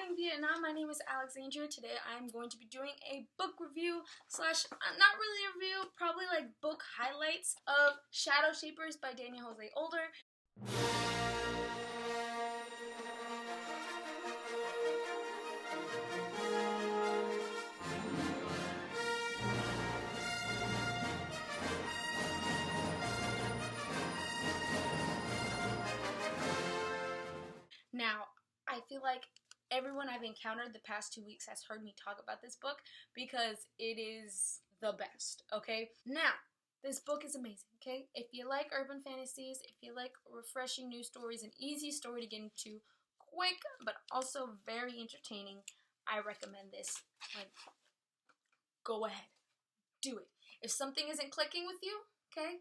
morning, Vietnam. My name is Alexandria. Today I'm going to be doing a book review slash, not really a review, probably like book highlights of ShadowShapers by Daniel Jose Older. Now, I feel like everyone I've encountered the past 2 weeks has heard me talk about this book because it is the best, okay? Now, this book is amazing, okay? If you like urban fantasies, if you like refreshing news stories, an easy story to get into, quick but also very entertaining, I recommend this. Like, go ahead. Do it. If something isn't clicking with you, okay,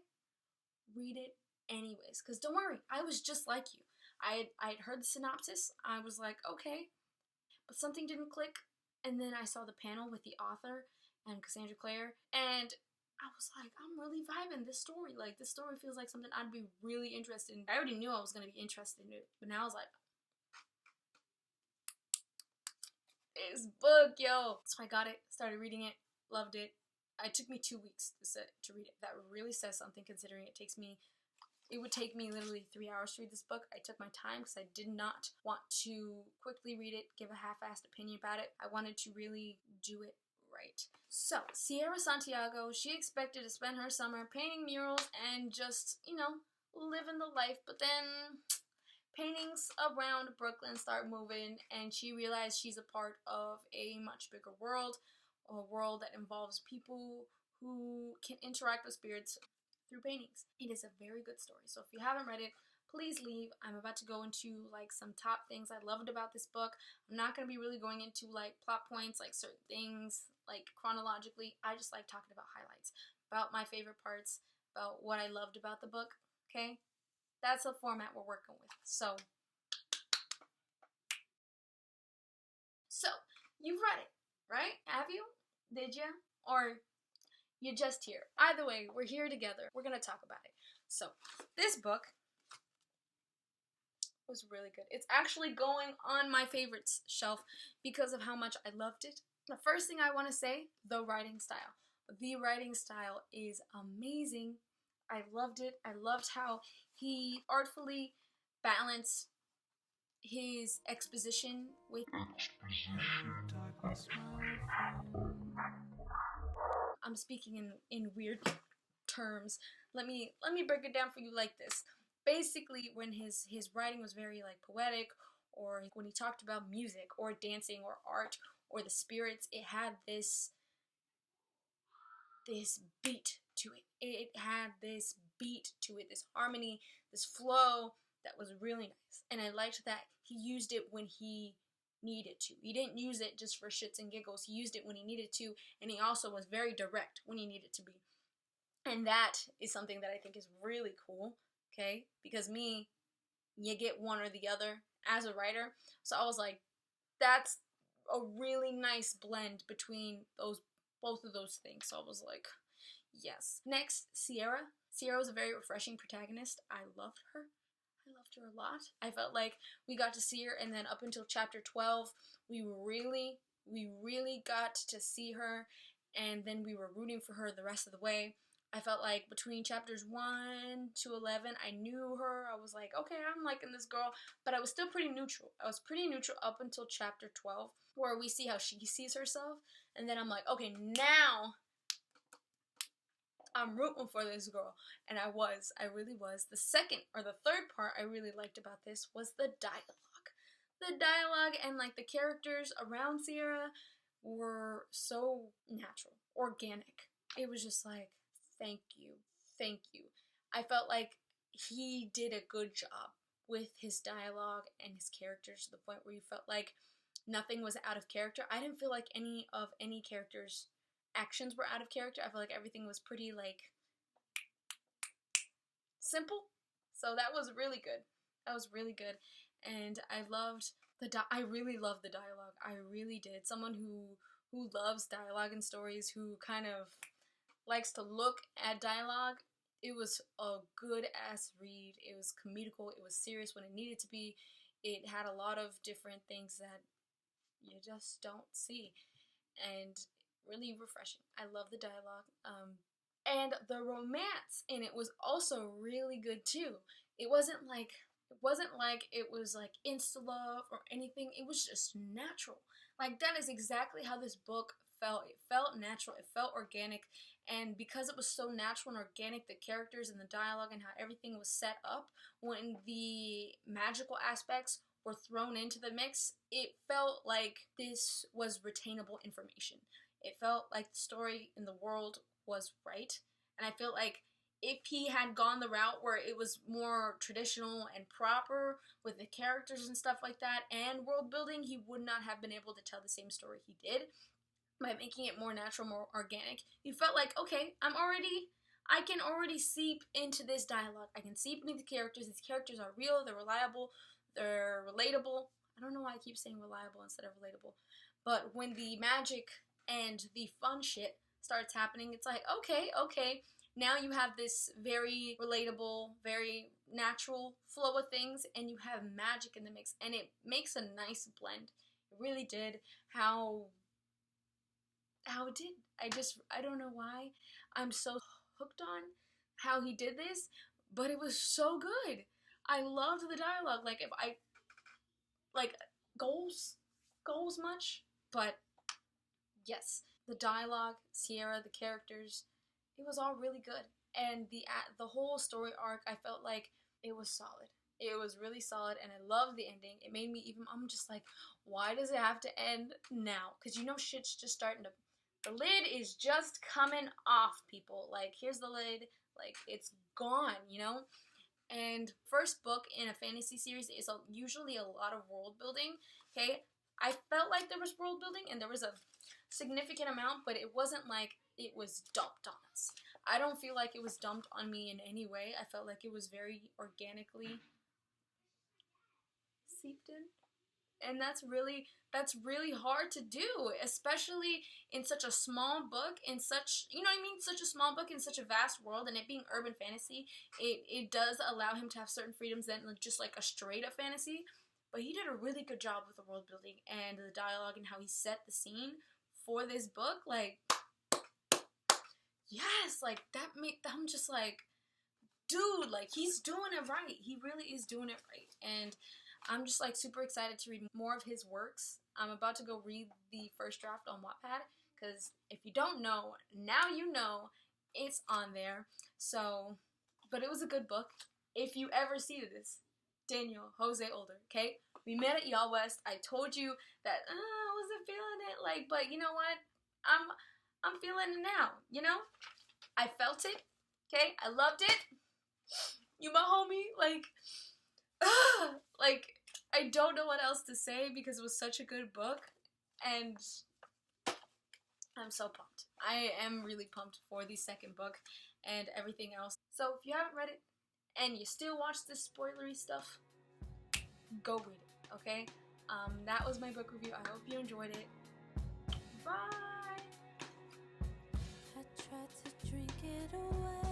read it anyways. Because don't worry, I was just like you. I had heard the synopsis. I was like, okay. But something didn't click. And then I saw the panel with the author and Cassandra Clare. And I was like, I'm really vibing this story. Like, this story feels like something I'd be really interested in. I already knew I was going to be interested in it. But now I was like, this book, yo. So I got it, started reading it, loved it. It took me 2 weeks to read it. That really says something considering it would take me literally 3 hours to read this book. I took my time because I did not want to quickly read it, give a half-assed opinion about it. I wanted to really do it right. So, Sierra Santiago, she expected to spend her summer painting murals and just, living the life. But then paintings around Brooklyn start moving and she realized she's a part of a much bigger world, a world that involves people who can interact with spirits through paintings. It is a very good story. So if you haven't read it, please leave. I'm about to go into like some top things I loved about this book. I'm not going to be really going into like plot points, like certain things, like chronologically. I just like talking about highlights, about my favorite parts, about what I loved about the book, okay? That's the format we're working with. So you've read it, right? Have you? Did you? Or you're just here. Either way, we're here together. We're going to talk about it. So, this book was really good. It's actually going on my favorites shelf because of how much I loved it. The first thing I want to say, the writing style. The writing style is amazing. I loved it. I loved how he artfully balanced his exposition with I'm speaking in weird terms. Let me break it down for you like this. Basically, when his writing was very like poetic, or when he talked about music or dancing or art or the spirits, it had this beat to it. It had this beat to it, this harmony, this flow that was really nice. And I liked that he used it when he needed to. He didn't use it just for shits and giggles. He used it when he needed to, and he also was very direct when he needed to be. And that is something that I think is really cool, okay? Because you get one or the other as a writer. So I was like, that's a really nice blend between both of those things. So I was like, yes. Next, Sierra. Sierra was a very refreshing protagonist. I loved her. I loved her a lot. I felt like we got to see her, and then up until chapter 12, we really got to see her, and then we were rooting for her the rest of the way. I felt like between chapters 1 to 11, I knew her. I was like, okay, I'm liking this girl, but I was still pretty neutral. I was pretty neutral up until chapter 12, where we see how she sees herself, and then I'm like, okay, now I'm rooting for this girl. And I really was. The second or the third part I really liked about this was the dialogue. The dialogue and like the characters around Sierra were so natural, organic. It was just like, thank you. I felt like he did a good job with his dialogue and his characters to the point where you felt like nothing was out of character. I didn't feel like any characters' actions were out of character. I feel like everything was pretty like simple. So that was really good. And I really loved the dialogue. I really did. Someone who loves dialogue and stories, who kind of likes to look at dialogue. It was a good ass read. It was comedical. It was serious when it needed to be. It had a lot of different things that you just don't see. And really refreshing. I love the dialogue. And the romance in it was also really good too. It wasn't like it was like insta love or anything. It was just natural. Like that is exactly how this book felt. It felt natural. It felt organic. And because it was so natural and organic, the characters and the dialogue and how everything was set up, when the magical aspects were thrown into the mix, it felt like this was retainable information. It felt like the story in the world was right. And I feel like if he had gone the route where it was more traditional and proper with the characters and stuff like that and world building, he would not have been able to tell the same story he did. By making it more natural, more organic, you felt like, okay, I can already seep into this dialogue. I can seep into the characters. These characters are real, they're reliable, they're relatable. I don't know why I keep saying reliable instead of relatable. But when the magic and the fun shit starts happening, it's like, okay, now you have this very relatable, very natural flow of things, and you have magic in the mix, and it makes a nice blend. It really did. How it did. I don't know why I'm so hooked on how he did this, but it was so good. I loved the dialogue. Like, if I, like, goals much, but yes, the dialogue, Sierra, the characters, it was all really good. And the whole story arc, I felt like it was solid. It was really solid, and I loved the ending. It made me I'm just like, why does it have to end now? Because you know shit's just starting to, the lid is just coming off, people. Like, here's the lid, like, it's gone, you know? And first book in a fantasy series is usually a lot of world building, okay? I felt like there was world building, and there was a significant amount, but it wasn't like it was dumped on us. I don't feel like it was dumped on me in any way. I felt like it was very organically seeped in. And that's really hard to do, especially in such a small book, in such, you know what I mean, such a small book in such a vast world, and it being urban fantasy, it does allow him to have certain freedoms than just like a straight up fantasy. But he did a really good job with the world building and the dialogue and how he set the scene for this book. Like, yes, like I'm just like, dude, like, he's doing it right. He really is doing it right. And I'm just like super excited to read more of his works. I'm about to go read the first draft on Wattpad, because if you don't know, now you know, it's on there. So, but it was a good book. If you ever see this, Daniel Jose Older, okay? We met at Y'all West. I told you that I wasn't feeling it, like, but you know what? I'm feeling it now, you know? I felt it, okay? I loved it. You my homie, like, like, I don't know what else to say because it was such a good book, and I'm so pumped. I am really pumped for the second book and everything else. So if you haven't read it and you still watch this spoilery stuff, go read it, okay? That was my book review. I hope you enjoyed it. Bye! I tried to drink it away.